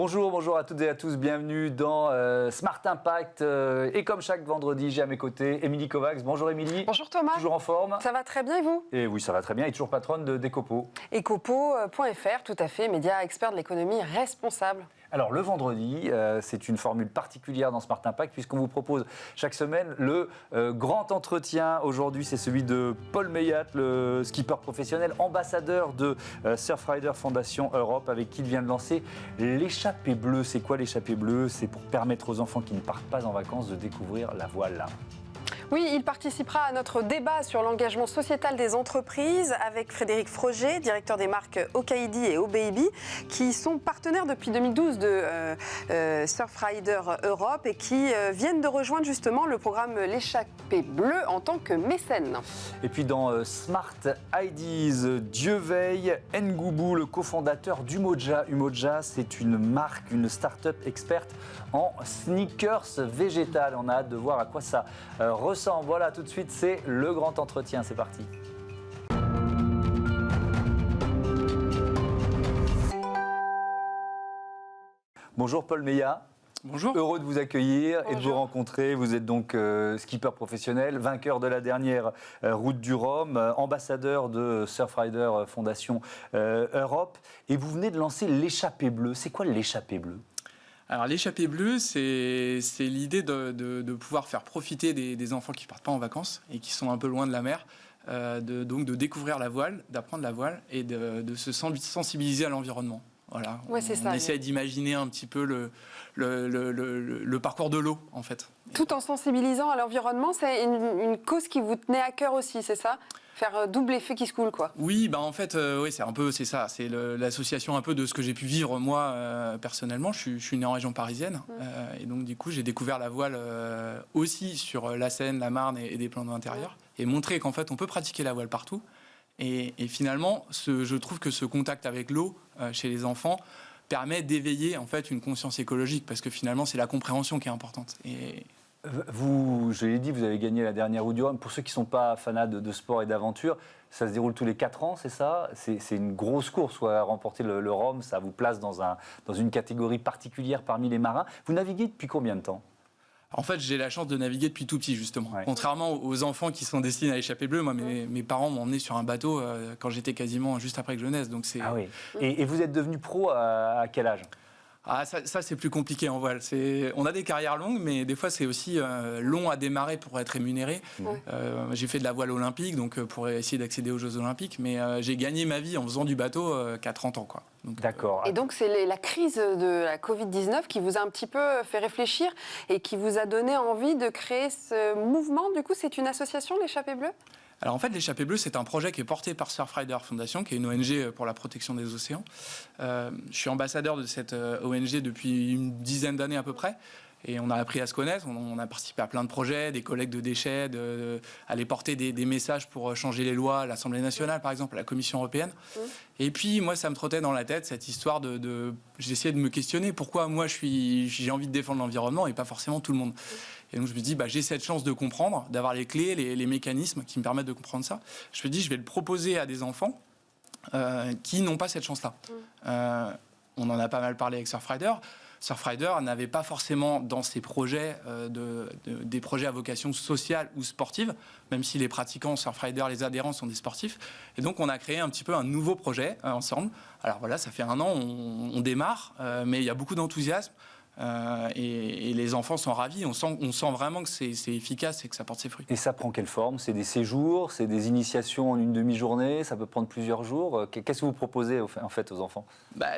Bonjour à toutes et à tous, bienvenue dans Smart Impact. Et comme chaque vendredi, j'ai à mes côtés Émilie Kovacs. Bonjour Émilie. Bonjour Thomas. Toujours en forme? Ça va très bien et vous? Et oui, ça va très bien. Et toujours patronne d'Ecopo. Ecopo.fr, tout à fait, média expert de l'économie responsable. Alors le vendredi, c'est une formule particulière dans Smart Impact puisqu'on vous propose chaque semaine le grand entretien. Aujourd'hui, c'est celui de Paul Meillat, le skipper professionnel, ambassadeur de Surfrider Fondation Europe, avec qui il vient de lancer l'échappée bleue. C'est quoi l'échappée bleue? C'est pour permettre aux enfants qui ne partent pas en vacances de découvrir la voile. Oui, il participera à notre débat sur l'engagement sociétal des entreprises avec Frédéric Froger, directeur des marques Okaidi et Obaby, qui sont partenaires depuis 2012 de Surfrider Europe et qui viennent de rejoindre justement le programme L'échappée bleue en tant que mécène. Et puis dans Smart Ideas, Dieveil Ngoubou, le cofondateur d'Umoja. Umoja, c'est une marque, une start-up experte en sneakers végétal. On a hâte de voir à quoi ça ressemble. Voilà, tout de suite, c'est le grand entretien. C'est parti. Bonjour Paul Meillat. Bonjour. Heureux de vous accueillir. Bonjour. Et de vous rencontrer. Vous êtes donc skipper professionnel, vainqueur de la dernière Route du Rhum, ambassadeur de Surfrider Fondation Europe. Et vous venez de lancer l'échappée bleue. C'est quoi l'échappée bleue ? Alors l'échappée bleue, c'est l'idée de pouvoir faire profiter des enfants qui ne partent pas en vacances et qui sont un peu loin de la mer, donc de découvrir la voile, d'apprendre la voile et de se sensibiliser à l'environnement. Voilà. Ouais, c'est ça. On essaie d'imaginer un petit peu le parcours de l'eau, en fait. Tout en sensibilisant à l'environnement, c'est une cause qui vous tenait à cœur aussi, c'est ça? Faire double effet qui se coule, quoi. Oui, bah en fait, oui, c'est ça. C'est l'association un peu de ce que j'ai pu vivre moi personnellement. Je suis né en région parisienne et donc du coup j'ai découvert la voile aussi sur la Seine, la Marne et des plans d'eau intérieurs et montrer qu'en fait on peut pratiquer la voile partout. Et finalement, je trouve que ce contact avec l'eau chez les enfants permet d'éveiller en fait une conscience écologique parce que finalement c'est la compréhension qui est importante. Et vous, je l'ai dit, vous avez gagné la dernière Route du Rhum. Pour ceux qui ne sont pas fanats de sport et d'aventure, ça se déroule tous les 4 ans, c'est ça? C'est une grosse course. Remporter le Rhum, ça vous place dans une catégorie particulière parmi les marins. Vous naviguez depuis combien de temps? En fait, j'ai la chance de naviguer depuis tout petit, justement. Ouais. Contrairement aux enfants qui sont destinés à l'échappée bleue, moi, mes parents m'ont emmené sur un bateau quand j'étais quasiment juste après que je naisse. Donc Ah oui. Et vous êtes devenu pro à quel âge? Ah, ça c'est plus compliqué en voile. On a des carrières longues, mais des fois c'est aussi long à démarrer pour être rémunéré. J'ai fait de la voile olympique, donc pour essayer d'accéder aux Jeux Olympiques, mais j'ai gagné ma vie en faisant du bateau qu'à 30 ans, quoi. D'accord. Et donc c'est la crise de la Covid-19 qui vous a un petit peu fait réfléchir et qui vous a donné envie de créer ce mouvement. Du coup, c'est une association, l'Échappée bleue? Alors en fait, l'Échappée bleue, c'est un projet qui est porté par Surfrider Foundation, qui est une ONG pour la protection des océans. Je suis ambassadeur de cette ONG depuis une dizaine d'années à peu près. Et on a appris à se connaître, on a participé à plein de projets, des collectes de déchets, aller porter des messages pour changer les lois à l'Assemblée nationale, par exemple, à la Commission européenne. Et puis, moi, ça me trottait dans la tête, cette histoire j'essayais de me questionner pourquoi moi, j'ai envie de défendre l'environnement et pas forcément tout le monde. Et donc, je me dis, j'ai cette chance de comprendre, d'avoir les clés, les mécanismes qui me permettent de comprendre ça. Je me dis, je vais le proposer à des enfants qui n'ont pas cette chance-là. On en a pas mal parlé avec Surfrider. Surfrider n'avait pas forcément dans ses projets des projets à vocation sociale ou sportive, même si les pratiquants Surfrider, les adhérents sont des sportifs. Et donc on a créé un petit peu un nouveau projet ensemble. Alors voilà, ça fait 1 an, on démarre, mais il y a beaucoup d'enthousiasme. Et les enfants sont ravis, on sent vraiment que c'est efficace et que ça porte ses fruits. Et ça prend quelle forme? C'est des séjours, c'est des initiations en une demi-journée, ça peut prendre plusieurs jours. Qu'est-ce que vous proposez en fait aux enfants?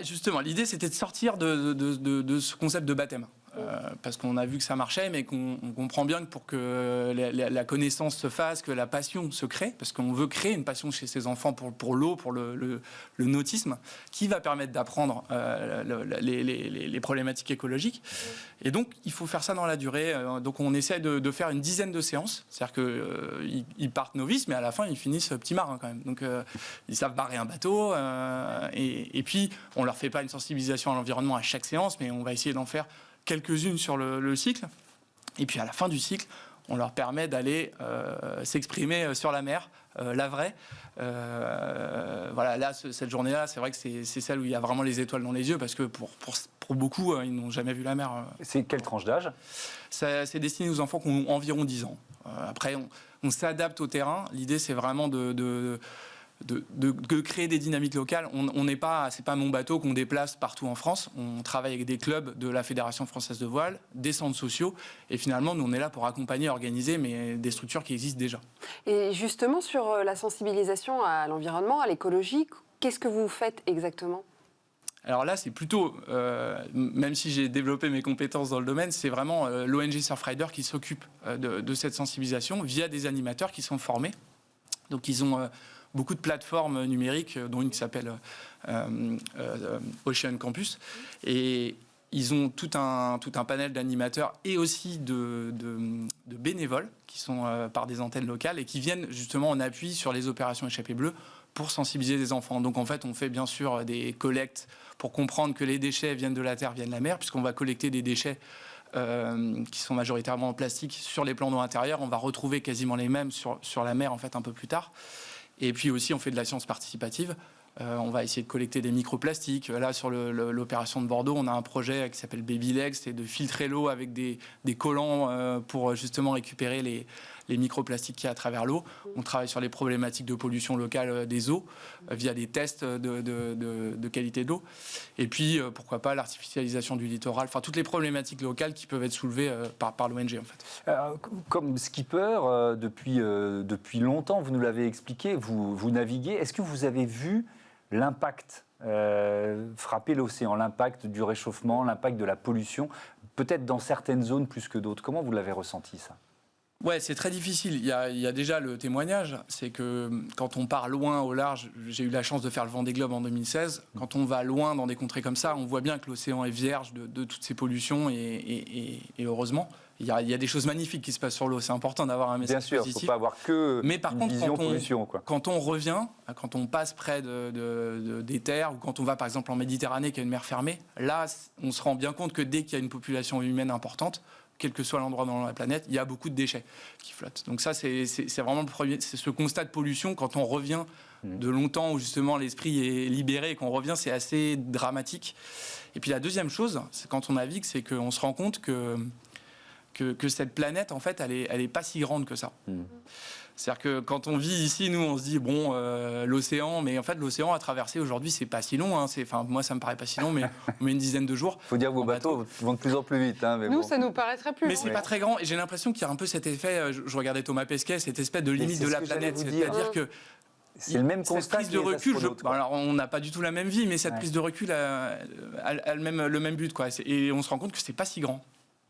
Justement, l'idée c'était de sortir de ce concept de baptême. Parce qu'on a vu que ça marchait, mais qu'on comprend bien que pour que la connaissance se fasse, que la passion se crée, parce qu'on veut créer une passion chez ces enfants pour l'eau, pour le nautisme, qui va permettre d'apprendre les problématiques écologiques. Et donc, il faut faire ça dans la durée. Donc, on essaie de faire une dizaine de séances. C'est-à-dire qu'ils partent novices, mais à la fin, ils finissent petits marins quand même. Donc, ils savent barrer un bateau. Et puis, on leur fait pas une sensibilisation à l'environnement à chaque séance, mais on va essayer d'en faire quelques-unes sur le cycle. Et puis à la fin du cycle, on leur permet d'aller s'exprimer sur la mer, la vraie. Voilà, là, cette journée-là, c'est vrai que c'est celle où il y a vraiment les étoiles dans les yeux, parce que pour beaucoup, ils n'ont jamais vu la mer. C'est quelle tranche d'âge? C'est destiné aux enfants qui ont environ 10 ans. Après, on s'adapte au terrain. L'idée, c'est vraiment de créer des dynamiques locales. On n'est pas, c'est pas mon bateau qu'on déplace partout en France. On travaille avec des clubs de la Fédération française de voile, des centres sociaux, et finalement, nous, on est là pour accompagner, organiser, mais des structures qui existent déjà. Et justement, sur la sensibilisation à l'environnement, à l'écologie, qu'est-ce que vous faites exactement ? Alors là, c'est plutôt, même si j'ai développé mes compétences dans le domaine, c'est vraiment l'ONG Surfrider qui s'occupe de cette sensibilisation via des animateurs qui sont formés. Donc, ils ont beaucoup de plateformes numériques, dont une qui s'appelle Ocean Campus. Et ils ont tout un panel d'animateurs et aussi de bénévoles qui sont par des antennes locales et qui viennent justement en appui sur les opérations Échappée Bleue pour sensibiliser les enfants. Donc en fait, on fait bien sûr des collectes pour comprendre que les déchets viennent de la terre, viennent de la mer, puisqu'on va collecter des déchets qui sont majoritairement en plastique sur les plans d'eau intérieurs. On va retrouver quasiment les mêmes sur la mer en fait un peu plus tard. Et puis aussi, on fait de la science participative. On va essayer de collecter des microplastiques. Là, sur l'opération de Bordeaux, on a un projet qui s'appelle Baby Legs, c'est de filtrer l'eau avec des collants pour justement récupérer les microplastiques qu'il y a à travers l'eau. On travaille sur les problématiques de pollution locale des eaux via des tests de qualité d'eau. Et puis, pourquoi pas, l'artificialisation du littoral. Enfin, toutes les problématiques locales qui peuvent être soulevées par l'ONG, en fait. Comme skipper, depuis longtemps, vous nous l'avez expliqué, vous naviguez. Est-ce que vous avez vu l'impact frapper l'océan, l'impact du réchauffement, l'impact de la pollution, peut-être dans certaines zones plus que d'autres? Comment vous l'avez ressenti, ça? Ouais, c'est très difficile. Il y a déjà le témoignage, c'est que quand on part loin au large, j'ai eu la chance de faire le Vendée Globe en 2016, quand on va loin dans des contrées comme ça, on voit bien que l'océan est vierge de toutes ces pollutions et heureusement, il y a des choses magnifiques qui se passent sur l'eau. C'est important d'avoir un message positif. Bien sûr, il ne faut pas avoir que mais par contre, vision pollution. Quand on revient, quand on passe près des terres ou quand on va par exemple en Méditerranée qui est une mer fermée, là, on se rend bien compte que dès qu'il y a une population humaine importante, quel que soit l'endroit dans la planète, il y a beaucoup de déchets qui flottent. Donc ça, c'est vraiment le premier, c'est ce constat de pollution. Quand on revient de longtemps où justement l'esprit est libéré et qu'on revient, c'est assez dramatique. Et puis la deuxième chose, c'est quand on navigue, c'est qu'on se rend compte que cette planète, en fait, elle est pas si grande que ça. C'est-à-dire que quand on vit ici, nous, on se dit, bon, l'océan, mais en fait, l'océan à traverser aujourd'hui, c'est pas si long. Enfin, moi, ça me paraît pas si long, mais on met une dizaine de jours. Il faut dire que vos bateaux vont de plus en plus vite. Mais nous, bon. ça nous paraîtrait plus. Mais c'est pas très grand. Et j'ai l'impression qu'il y a un peu cet effet, je regardais Thomas Pesquet, cette espèce de limite de la planète. C'est-à-dire que c'est le même constat. Cette prise de recul, alors on n'a pas du tout la même vie, mais cette prise de recul a le même but, quoi. Et on se rend compte que c'est pas si grand.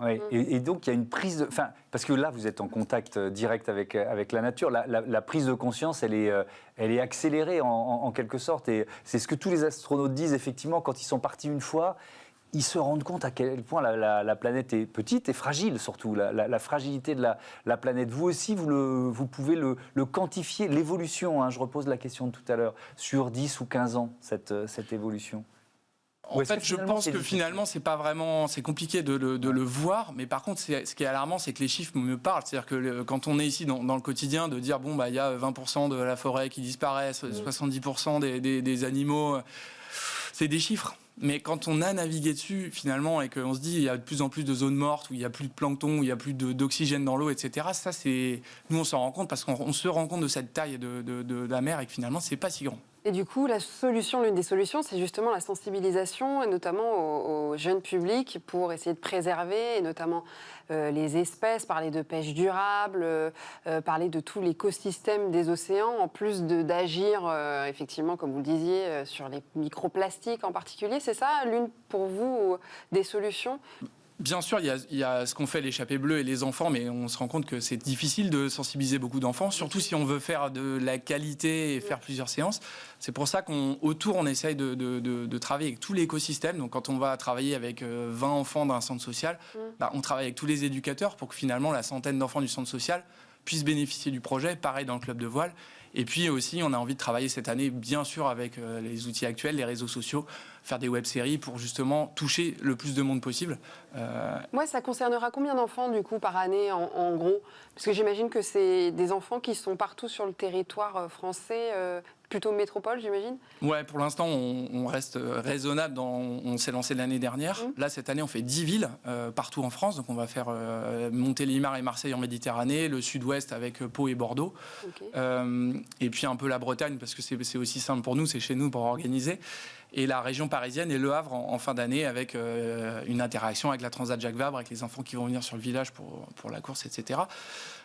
Oui. Et donc, il y a une prise de... parce que là, vous êtes en contact direct avec la nature. La prise de conscience, elle est accélérée en quelque sorte. Et c'est ce que tous les astronautes disent, effectivement, quand ils sont partis une fois, ils se rendent compte à quel point la planète est petite et fragile, surtout. La fragilité de la planète. Vous aussi, vous pouvez le quantifier, l'évolution. Je repose la question de tout à l'heure. Sur 10 ou 15 ans, cette évolution. En fait, je pense que finalement, c'est pas vraiment, c'est compliqué de le voir, mais par contre, ce qui est alarmant, c'est que les chiffres me parlent. C'est-à-dire que quand on est ici dans le quotidien, de dire bon, il y a 20% de la forêt qui disparaît, 70% des animaux, c'est des chiffres. Mais quand on a navigué dessus, finalement, et qu'on se dit il y a de plus en plus de zones mortes, où il n'y a plus de plancton, où il n'y a plus d'oxygène dans l'eau, etc., ça, nous, on s'en rend compte parce qu'on se rend compte de cette taille de la mer et que finalement, c'est pas si grand. Et du coup, l'une des solutions, c'est justement la sensibilisation, et notamment au jeune public, pour essayer de préserver, et notamment les espèces, parler de pêche durable, parler de tout l'écosystème des océans, en plus d'agir, effectivement, comme vous le disiez, sur les microplastiques en particulier. C'est ça, l'une, pour vous, des solutions ? Bien sûr, il y a ce qu'on fait l'Échappée Bleue et les enfants, mais on se rend compte que c'est difficile de sensibiliser beaucoup d'enfants, surtout si on veut faire de la qualité et faire plusieurs séances. C'est pour ça qu'autour, on essaye de travailler avec tout l'écosystème. Donc, quand on va travailler avec 20 enfants d'un centre social, on travaille avec tous les éducateurs pour que finalement, la centaine d'enfants du centre social puissent bénéficier du projet. Pareil dans le club de voile. Et puis aussi, on a envie de travailler cette année, bien sûr, avec les outils actuels, les réseaux sociaux, faire des web-séries pour justement toucher le plus de monde possible. Ouais, ça concernera combien d'enfants, du coup, par année, en gros? Parce que j'imagine que c'est des enfants qui sont partout sur le territoire français, plutôt métropole, j'imagine? Ouais, pour l'instant, on reste raisonnable. On s'est lancé l'année dernière. Là, cette année, on fait 10 villes partout en France. Donc, on va faire Montélimar et Marseille en Méditerranée, le sud-ouest avec Pau et Bordeaux. Okay. Et puis un peu la Bretagne, parce que c'est aussi simple pour nous, c'est chez nous pour organiser. Et la région parisienne et Le Havre en fin d'année avec une interaction avec la Transat Jacques Vabre, avec les enfants qui vont venir sur le village pour la course, etc.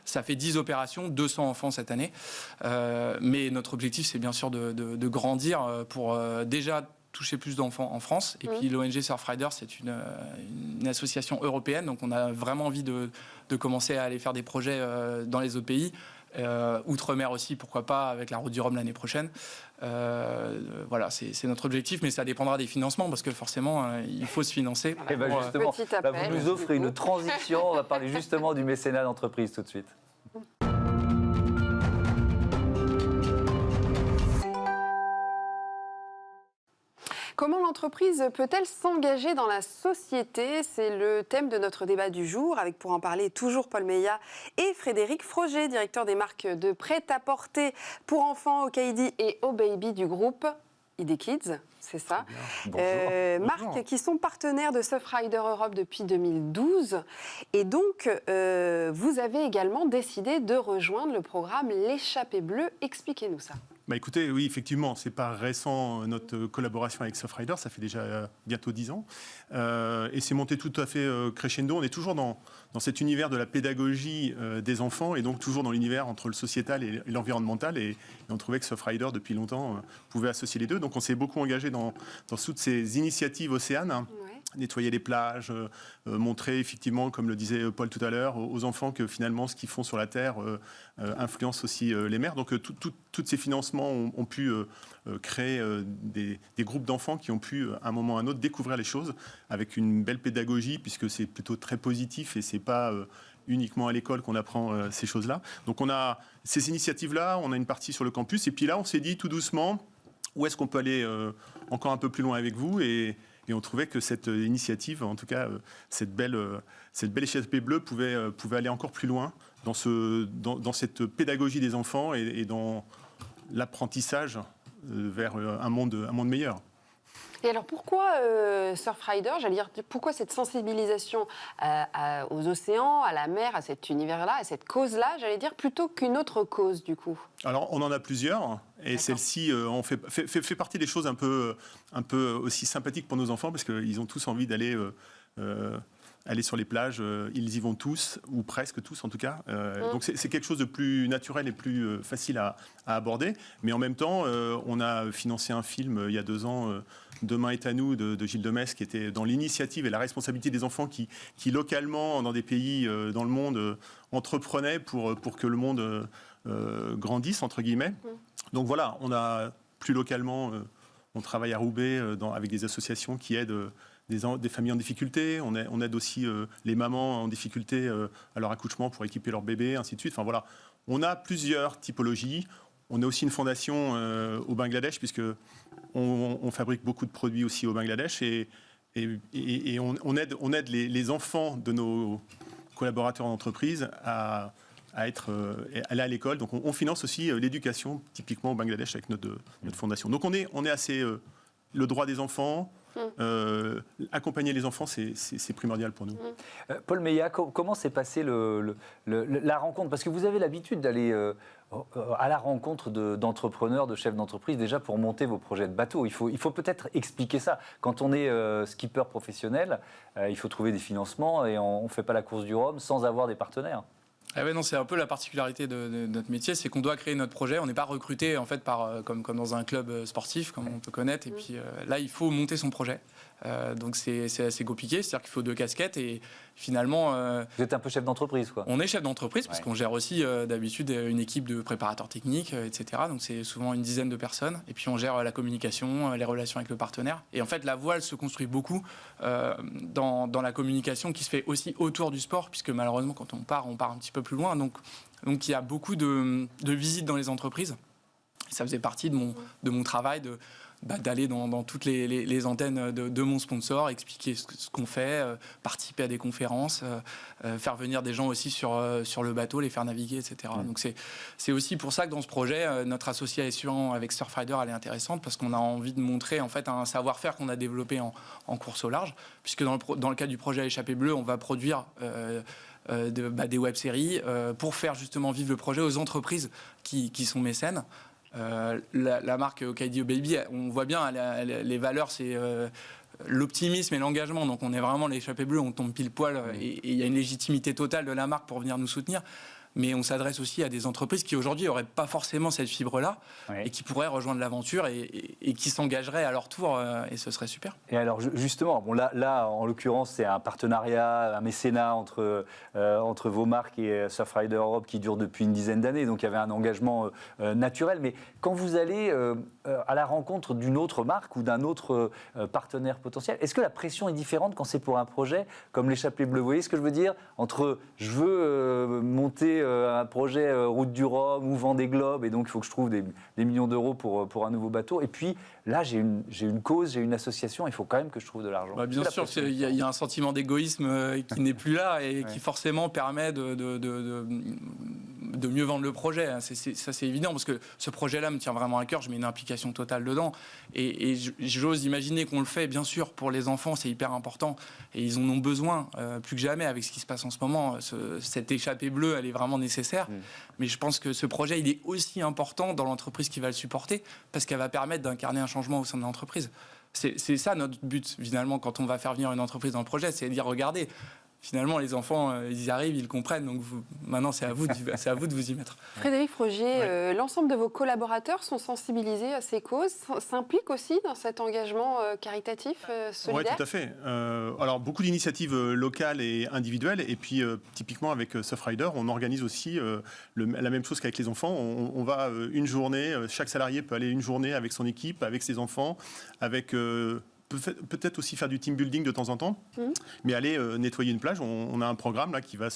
Ça fait 10 opérations, 200 enfants cette année. Mais notre objectif, c'est bien sûr de grandir pour déjà toucher plus d'enfants en France. Et puis l'ONG Surfrider, c'est une association européenne, donc on a vraiment envie de commencer à aller faire des projets dans les autres pays. Outre-mer aussi, pourquoi pas, avec la Route du Rhum l'année prochaine. Voilà, c'est notre objectif, mais ça dépendra des financements, parce que forcément, il faut se financer. Et ben justement, là, vous nous offrez une transition. On va parler justement du mécénat d'entreprise tout de suite. Comment l'entreprise peut-elle s'engager dans la société? C'est le thème de notre débat du jour, avec pour en parler toujours Paul Meillat et Frédéric Froger, directeur des marques de prêt-à-porter pour enfants Okaïdi et OBaby du groupe ID Kids, c'est ça. Marques qui sont partenaires de Surfrider Europe depuis 2012. Et donc, vous avez également décidé de rejoindre le programme L'échappée bleue. Expliquez-nous ça. Bah écoutez, oui, effectivement, c'est pas récent notre collaboration avec Surfrider, ça fait déjà bientôt 10 ans. Et c'est monté tout à fait crescendo. On est toujours dans cet univers de la pédagogie des enfants et donc toujours dans l'univers entre le sociétal et l'environnemental. Et on trouvait que Surfrider, depuis longtemps, pouvait associer les deux. Donc on s'est beaucoup engagé dans toutes ces initiatives océanes. Ouais. Nettoyer les plages, montrer effectivement, comme le disait Paul tout à l'heure, aux enfants que finalement ce qu'ils font sur la Terre influence aussi les mers. Donc tous ces financements ont pu créer des groupes d'enfants qui ont pu, à un moment ou à un autre, découvrir les choses avec une belle pédagogie, puisque c'est plutôt très positif et c'est pas uniquement à l'école qu'on apprend ces choses-là. Donc on a ces initiatives-là, on a une partie sur le campus, et puis là on s'est dit tout doucement, où est-ce qu'on peut aller encore un peu plus loin avec vous, et on trouvait que cette initiative, en tout cas cette belle échappée bleue, pouvait aller encore plus loin dans cette pédagogie des enfants et dans l'apprentissage vers un monde meilleur. Et alors pourquoi Surfrider, j'allais dire, pourquoi cette sensibilisation aux océans, à la mer, à cet univers-là, à cette cause-là, j'allais dire, plutôt qu'une autre cause du coup? Alors on en a plusieurs, et celle-ci fait partie des choses un peu aussi sympathiques pour nos enfants, parce qu'ils ont tous envie d'aller aller sur les plages, ils y vont tous, ou presque tous en tout cas. Donc c'est quelque chose de plus naturel et plus facile à aborder. Mais en même temps, on a financé un film il y a 2 ans, Demain est à nous, de Gilles Demès, qui était dans l'initiative et la responsabilité des enfants qui localement, dans des pays dans le monde, entreprenaient pour que le monde grandisse, entre guillemets. Donc voilà, on a plus localement, on travaille à Roubaix avec des associations qui aident des familles en difficulté, on aide aussi les mamans en difficulté à leur accouchement pour équiper leur bébé, ainsi de suite. Enfin voilà, on a plusieurs typologies. On a aussi une fondation au Bangladesh, puisque on fabrique beaucoup de produits aussi au Bangladesh, et on aide les enfants de nos collaborateurs d'entreprise à aller à l'école. Donc on finance aussi l'éducation, typiquement au Bangladesh, avec notre fondation. Donc on est assez le droit des enfants. Accompagner les enfants, c'est primordial pour nous. Paul Meillat, comment s'est passée la rencontre? Parce que vous avez l'habitude d'aller à la rencontre d'entrepreneurs, de chefs d'entreprise, déjà pour monter vos projets de bateau. Il faut peut-être expliquer ça. Quand on est skipper professionnel, il faut trouver des financements et on ne fait pas la course du Rhum sans avoir des partenaires. Ah ouais, non, c'est un peu la particularité de notre métier, c'est qu'on doit créer notre projet. On n'est pas recruté en fait comme dans un club sportif, comme on peut connaître. Et puis là, il faut monter son projet. Donc c'est assez compliqué, c'est-à-dire qu'il faut 2 casquettes et finalement... Vous êtes un peu chef d'entreprise, quoi. On est chef d'entreprise, parce qu'on gère aussi d'habitude une équipe de préparateurs techniques, etc. Donc c'est souvent une dizaine de personnes. Et puis on gère la communication, les relations avec le partenaire. Et en fait, la voile se construit beaucoup dans la communication qui se fait aussi autour du sport, puisque malheureusement, quand on part un petit peu plus loin. Donc Donc il y a beaucoup de visites dans les entreprises. Ça faisait partie de mon travail d'aller dans toutes les antennes de mon sponsor, expliquer ce qu'on fait, participer à des conférences, faire venir des gens aussi sur le bateau, les faire naviguer, etc. Donc c'est aussi pour ça que dans ce projet, notre association avec Surfrider, elle est intéressante parce qu'on a envie de montrer en fait un savoir-faire qu'on a développé en course au large, puisque dans le cadre du projet Échappée Bleue, on va produire des web-séries pour faire justement vivre le projet aux entreprises qui sont mécènes. La marque OKID Baby, on voit bien, les valeurs, c'est l'optimisme et l'engagement. Donc on est vraiment l'Échappée Bleue, on tombe pile poil et il y a une légitimité totale de la marque pour venir nous soutenir. Mais on s'adresse aussi à des entreprises qui aujourd'hui n'auraient pas forcément cette fibre-là et qui pourraient rejoindre l'aventure et qui s'engageraient à leur tour et ce serait super. Et alors justement, bon, là en l'occurrence c'est un partenariat, un mécénat entre vos marques et Surfrider Europe qui dure depuis une dizaine d'années, donc il y avait un engagement naturel. Mais quand vous allez à la rencontre d'une autre marque ou d'un autre partenaire potentiel, est-ce que la pression est différente quand c'est pour un projet comme l'Échappée Bleue? Vous voyez ce que je veux dire? Entre je veux monter un projet Route du Rhum ou Vendée Globe, et donc il faut que je trouve des millions d'euros pour un nouveau bateau. Et puis là, j'ai une cause, j'ai une association, il faut quand même que je trouve de l'argent. Bien sûr, il y a un sentiment d'égoïsme qui n'est plus là et qui forcément permet de mieux vendre le projet. Ça, c'est évident, parce que ce projet-là me tient vraiment à cœur, je mets une implication totale dedans. Et j'ose imaginer qu'on le fait, bien sûr, pour les enfants, c'est hyper important. Et ils en ont besoin, plus que jamais, avec ce qui se passe en ce moment. Cette échappée bleue, elle est vraiment nécessaire. Mais je pense que ce projet, il est aussi important dans l'entreprise qui va le supporter, parce qu'elle va permettre d'incarner un changement au sein de l'entreprise. C'est ça notre but, finalement, quand on va faire venir une entreprise dans le projet, c'est de dire, regardez, finalement, les enfants, ils y arrivent, ils le comprennent. Donc maintenant, c'est à vous de vous y mettre. Frédéric Frogier, l'ensemble de vos collaborateurs sont sensibilisés à ces causes, s'impliquent aussi dans cet engagement caritatif, solidaire? Oui, tout à fait. Alors, beaucoup d'initiatives locales et individuelles. Et puis, typiquement, avec Surfrider, on organise aussi la même chose qu'avec les enfants. On va une journée, chaque salarié peut aller une journée avec son équipe, avec ses enfants, avec... peut-être aussi faire du team building de temps en temps, mais aller nettoyer une plage. On a un programme là qui va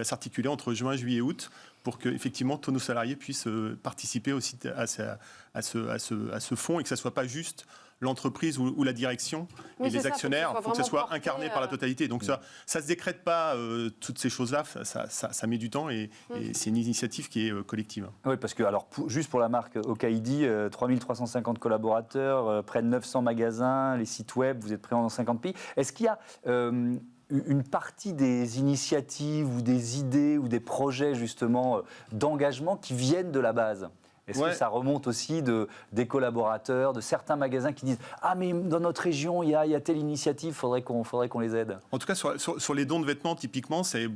s'articuler entre juin, juillet et août pour que effectivement tous nos salariés puissent participer aussi à ce fonds et que ça soit pas juste l'entreprise ou la direction et les actionnaires, il faut que ça soit incarné par la totalité. Donc ça se décrète pas, toutes ces choses-là, ça met du temps et c'est une initiative qui est collective. Oui, parce que, alors, juste pour la marque OKID, 3350 collaborateurs, près de 900 magasins, les sites web, vous êtes présents dans 50 pays. Est-ce qu'il y a une partie des initiatives ou des idées ou des projets, justement, d'engagement qui viennent de la base ? Est-ce que ça remonte aussi des collaborateurs, de certains magasins qui disent « Ah, mais dans notre région, il y a telle initiative, faudrait qu'on les aide ». En tout cas, sur les dons de vêtements, typiquement, c'est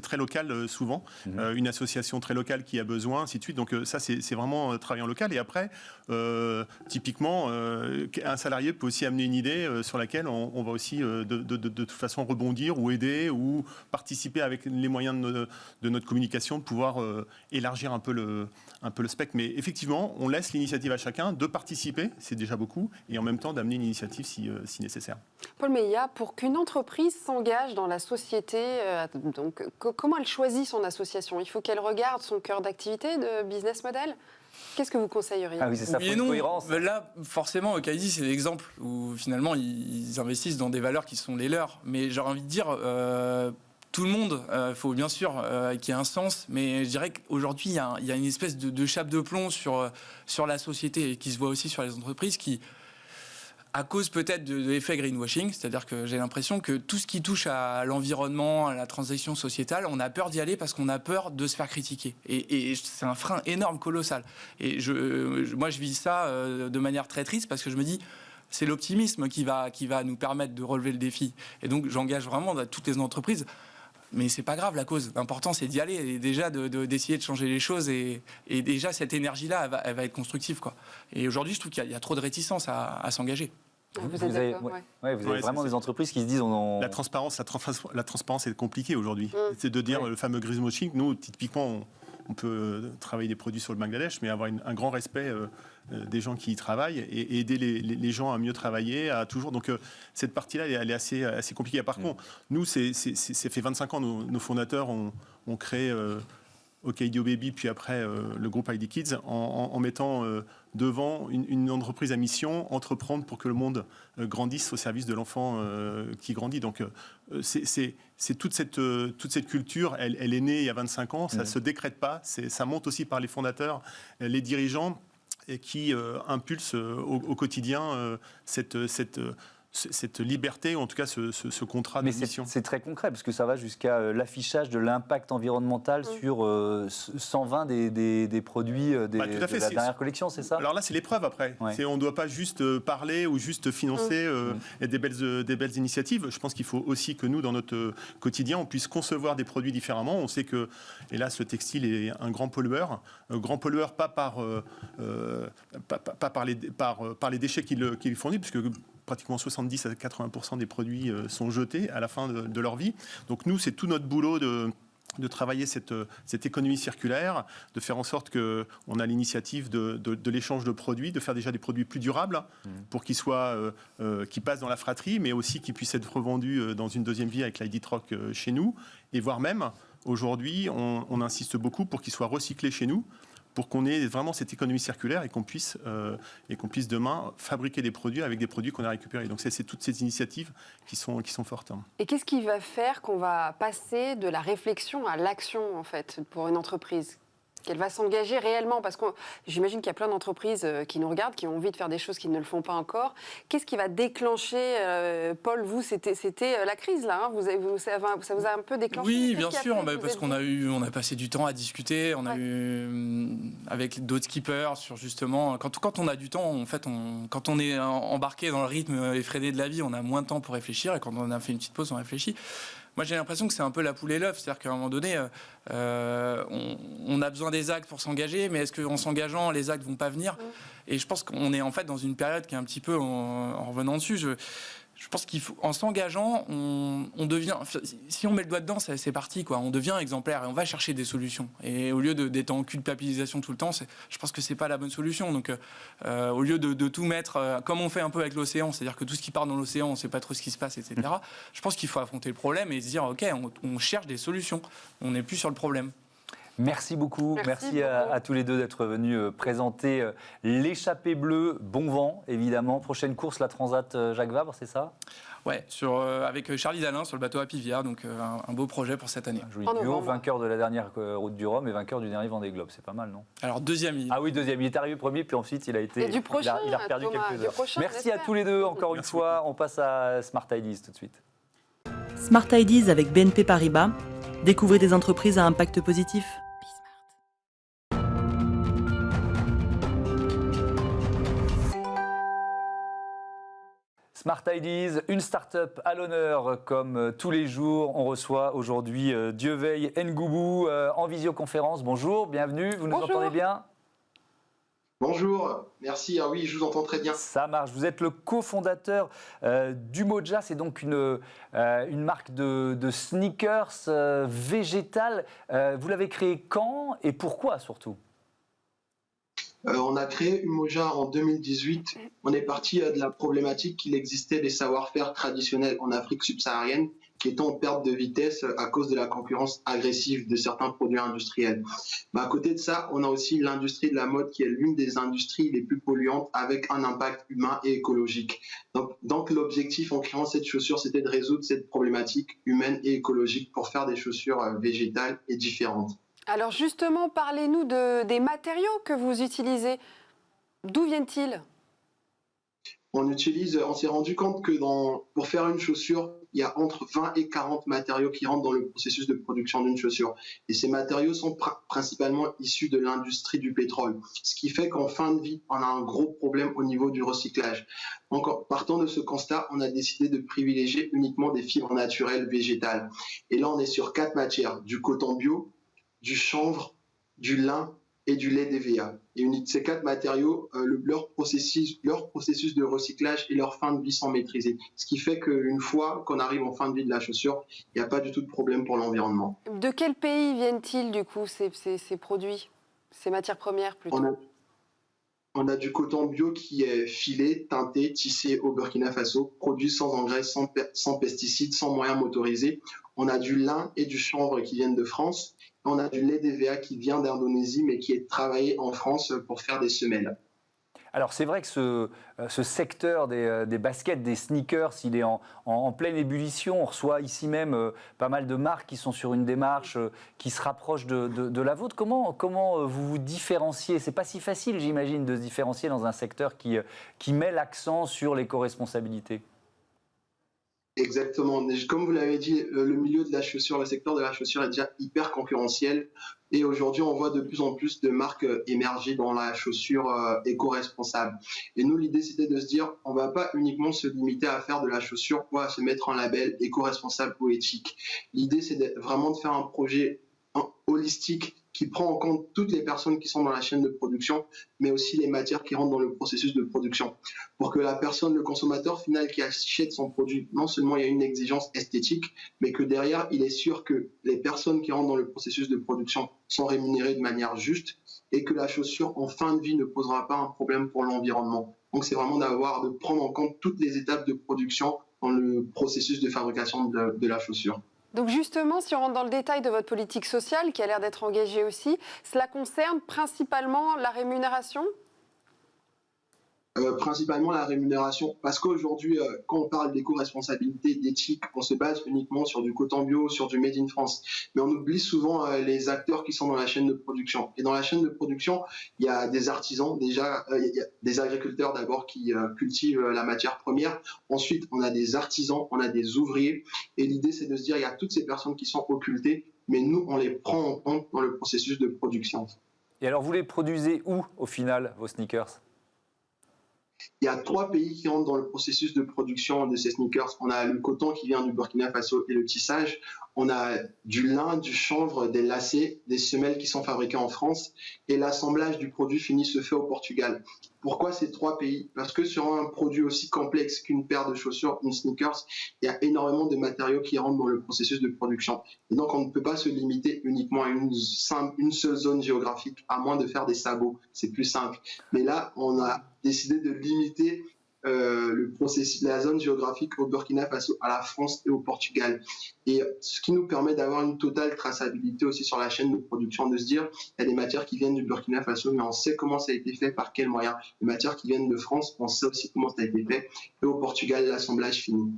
très local souvent. Une association très locale qui a besoin, ainsi de suite. Donc ça, c'est vraiment travailler en local. Et après, typiquement, un salarié peut aussi amener une idée sur laquelle on va aussi de toute façon rebondir ou aider ou participer avec les moyens de notre communication, de pouvoir élargir un peu le spectre. Mais effectivement, on laisse l'initiative à chacun de participer, c'est déjà beaucoup, et en même temps d'amener une initiative si nécessaire. Paul Meillat, pour qu'une entreprise s'engage dans la société, comment elle choisit son association? Il faut qu'elle regarde son cœur d'activité, de business model? Qu'est-ce que vous conseilleriez? Ah oui, c'est ça, oui, pour une cohérence. Là, forcément, OKID, c'est l'exemple où finalement, ils investissent dans des valeurs qui sont les leurs. Mais j'aurais envie de dire... tout le monde, faut bien sûr qu'il y ait un sens, mais je dirais qu'aujourd'hui, il y a une espèce de chape de plomb sur la société et qui se voit aussi sur les entreprises qui, à cause peut-être de l'effet greenwashing, c'est-à-dire que j'ai l'impression que tout ce qui touche à l'environnement, à la transition sociétale, on a peur d'y aller parce qu'on a peur de se faire critiquer. Et c'est un frein énorme, colossal. Et moi, je vis ça de manière très triste parce que je me dis... C'est l'optimisme qui va nous permettre de relever le défi. Et donc, j'engage vraiment toutes les entreprises. Mais c'est pas grave, la cause. L'important, c'est d'y aller et déjà d'essayer de changer les choses. Et déjà, cette énergie-là, elle va être constructive, quoi. Et aujourd'hui, je trouve qu'il y a trop de réticence à s'engager. Vous avez vraiment des entreprises qui se disent... La transparence est compliquée aujourd'hui. C'est de dire le fameux greenwashing. Nous, typiquement, on peut travailler des produits sur le Bangladesh, mais avoir un grand respect des gens qui y travaillent et aider les gens à mieux travailler, à toujours. Donc cette partie-là, elle est assez compliquée. Par contre, nous, c'est fait 25 ans, nos fondateurs ont créé OKID Baby, puis après le groupe ID Kids, en mettant devant une entreprise à mission, entreprendre pour que le monde grandisse au service de l'enfant qui grandit. Donc c'est toute cette culture, elle est née il y a 25 ans, ça ne se décrète pas, ça monte aussi par les fondateurs, les dirigeants, et qui impulsent au quotidien cette liberté, ou en tout cas ce contrat de mission. C'est très concret, parce que ça va jusqu'à l'affichage de l'impact environnemental sur 120 des produits de la dernière collection, c'est ça? Alors là, c'est l'épreuve après. Ouais. On ne doit pas juste parler ou juste financer des belles initiatives. Je pense qu'il faut aussi que nous, dans notre quotidien, on puisse concevoir des produits différemment. On sait que, hélas, le textile est un grand pollueur. Pas par les déchets qu'il fournit, puisque pratiquement 70 à 80% des produits sont jetés à la fin de leur vie. Donc nous, c'est tout notre boulot de travailler cette économie circulaire, de faire en sorte qu'on a l'initiative de l'échange de produits, de faire déjà des produits plus durables pour qu'ils passent dans la fratrie, mais aussi qu'ils puissent être revendus dans une deuxième vie avec l'ID Troc chez nous, et voire même, aujourd'hui, on insiste beaucoup pour qu'ils soient recyclés chez nous, pour qu'on ait vraiment cette économie circulaire et qu'on puisse demain fabriquer des produits avec des produits qu'on a récupérés. Donc c'est toutes ces initiatives qui sont fortes. Et qu'est-ce qui va faire qu'on va passer de la réflexion à l'action, en fait, pour une entreprise ? Qu'elle va s'engager réellement, parce que j'imagine qu'il y a plein d'entreprises qui nous regardent, qui ont envie de faire des choses qui ne le font pas encore. Qu'est-ce qui va déclencher, Paul, vous, c'était la crise, là, hein, ça vous a un peu déclenché? Oui, bien sûr, parce qu'on a passé du temps à discuter, on a eu avec d'autres skippers sur justement, quand on a du temps, en fait, quand on est embarqué dans le rythme effréné de la vie, on a moins de temps pour réfléchir, et quand on a fait une petite pause, on réfléchit. Moi, j'ai l'impression que c'est un peu la poule et l'œuf. C'est-à-dire qu'à un moment donné, on a besoin des actes pour s'engager, mais est-ce qu'en s'engageant, les actes ne vont pas venir ? Et je pense qu'on est en fait dans une période qui est un petit peu, en revenant dessus, je pense qu'en s'engageant, on devient... Si on met le doigt dedans, c'est parti, quoi. On devient exemplaire et on va chercher des solutions. Et au lieu d'être en culpabilisation tout le temps, je pense que c'est pas la bonne solution. Donc, au lieu de tout mettre, comme on fait un peu avec l'océan, c'est-à-dire que tout ce qui part dans l'océan, on ne sait pas trop ce qui se passe, etc. Je pense qu'il faut affronter le problème et se dire, OK, on cherche des solutions. On n'est plus sur le problème. Merci beaucoup. Merci à tous les deux d'être venus présenter l'échappée bleue. Bon vent, évidemment. Prochaine course, la Transat Jacques Vabre, c'est ça? Ouais, avec Charlie Dalin sur le bateau Apivière, donc un beau projet pour cette année. Un joli duo, vainqueur de la dernière Route du Rhum et vainqueur du dernier Vendée Globe, c'est pas mal, non? Alors deuxième. Ah oui, deuxième. Il est arrivé premier, puis ensuite il a été. Et du prochain, il a perdu Thomas, quelques heures. Prochain, merci à tous les deux encore une fois. On passe à Smart Ideas tout de suite. Smart Ideas avec BNP Paribas. Découvrez des entreprises à impact positif. Smart Ideas, une start-up à l'honneur comme tous les jours. On reçoit aujourd'hui Dieveil Ngoubou en visioconférence. Bonjour, bienvenue, vous nous entendez bien? Bonjour, merci. Ah oui, je vous entends très bien. Ça marche. Vous êtes le cofondateur d'Umoja. C'est donc une marque de sneakers végétales. Vous l'avez créée quand et pourquoi surtout? On a créé Umoja en 2018. On est parti de la problématique qu'il existait des savoir-faire traditionnels en Afrique subsaharienne qui étaient en perte de vitesse à cause de la concurrence agressive de certains produits industriels. À côté de ça, on a aussi l'industrie de la mode qui est l'une des industries les plus polluantes avec un impact humain et écologique. Donc l'objectif en créant cette chaussure, c'était de résoudre cette problématique humaine et écologique pour faire des chaussures végétales et différentes. Alors justement, parlez-nous des matériaux que vous utilisez. D'où viennent-ils? On s'est rendu compte que pour faire une chaussure, il y a entre 20 et 40 matériaux qui rentrent dans le processus de production d'une chaussure. Et ces matériaux sont principalement issus de l'industrie du pétrole. Ce qui fait qu'en fin de vie, on a un gros problème au niveau du recyclage. Donc, partant de ce constat, on a décidé de privilégier uniquement des fibres naturelles végétales. Et là, on est sur 4 matières, du coton bio, du chanvre, du lin et du lait d'EVA. Et ces 4 matériaux, leur processus de recyclage et leur fin de vie sont maîtrisés. Ce qui fait qu'une fois qu'on arrive en fin de vie de la chaussure, il n'y a pas du tout de problème pour l'environnement. De quel pays viennent-ils du coup ces produits, ces matières premières plutôt? On a du coton bio qui est filé, teinté, tissé au Burkina Faso, produit sans engrais, sans pesticides, sans moyens motorisés. On a du lin et du chanvre qui viennent de France. On a du lait d'EVA qui vient d'Indonésie, mais qui est travaillé en France pour faire des semelles. Alors c'est vrai que ce secteur des baskets, des sneakers, il est en pleine ébullition. On reçoit ici même pas mal de marques qui sont sur une démarche qui se rapproche de la vôtre. Comment vous vous différenciez? C'est pas si facile, j'imagine, de se différencier dans un secteur qui met l'accent sur l'éco-responsabilité. Exactement. Comme vous l'avez dit, le milieu de la chaussure, le secteur de la chaussure est déjà hyper concurrentiel. Et aujourd'hui, on voit de plus en plus de marques émerger dans la chaussure éco-responsable. Et nous, l'idée, c'était de se dire, on ne va pas uniquement se limiter à faire de la chaussure ou à se mettre un label éco-responsable ou éthique. L'idée, c'est vraiment de faire un projet holistique qui prend en compte toutes les personnes qui sont dans la chaîne de production, mais aussi les matières qui rentrent dans le processus de production. Pour que la personne, le consommateur final qui achète son produit, non seulement il y a une exigence esthétique, mais que derrière, il est sûr que les personnes qui rentrent dans le processus de production sont rémunérées de manière juste et que la chaussure en fin de vie ne posera pas un problème pour l'environnement. Donc c'est vraiment de prendre en compte toutes les étapes de production dans le processus de fabrication de la chaussure. Donc justement, si on rentre dans le détail de votre politique sociale, qui a l'air d'être engagée aussi, cela concerne principalement la rémunération ? Principalement la rémunération, parce qu'aujourd'hui, quand on parle d'éco-responsabilité, d'éthique, on se base uniquement sur du coton bio, sur du made in France. Mais on oublie souvent les acteurs qui sont dans la chaîne de production. Et dans la chaîne de production, il y a des artisans, déjà, il y a des agriculteurs d'abord qui cultivent la matière première. Ensuite, on a des artisans, on a des ouvriers. Et l'idée, c'est de se dire, il y a toutes ces personnes qui sont occultées, mais nous, on les prend en compte dans le processus de production. Et alors, vous les produisez où, au final, vos sneakers ? Il y a 3 pays qui rentrent dans le processus de production de ces sneakers. On a le coton qui vient du Burkina Faso et le tissage. On a du lin, du chanvre, des lacets, des semelles qui sont fabriquées en France. Et l'assemblage du produit fini se fait au Portugal. Pourquoi ces 3 pays? Parce que sur un produit aussi complexe qu'une paire de chaussures, une sneakers, il y a énormément de matériaux qui rentrent dans le processus de production. Et donc, on ne peut pas se limiter uniquement à une seule zone géographique, à moins de faire des sabots. C'est plus simple. Mais là, on a décidé de limiter le processus, la zone géographique au Burkina Faso, à la France et au Portugal. Et ce qui nous permet d'avoir une totale traçabilité aussi sur la chaîne de production, de se dire, il y a des matières qui viennent du Burkina Faso, mais on sait comment ça a été fait, par quels moyens. Les matières qui viennent de France, on sait aussi comment ça a été fait. Et au Portugal, l'assemblage fini.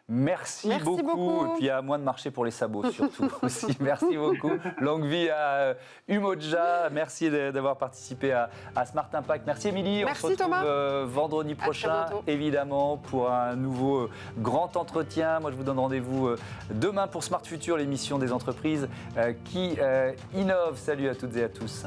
Merci beaucoup. Et puis à moins de marcher pour les sabots surtout aussi. Merci beaucoup. Longue vie à Umoja. Merci d'avoir participé à Smart Impact. Merci Émilie. Merci on se retrouve Thomas. Vendredi prochain, évidemment, pour un nouveau grand entretien. Moi, je vous donne rendez-vous demain pour Smart Future, l'émission des entreprises qui innovent. Salut à toutes et à tous.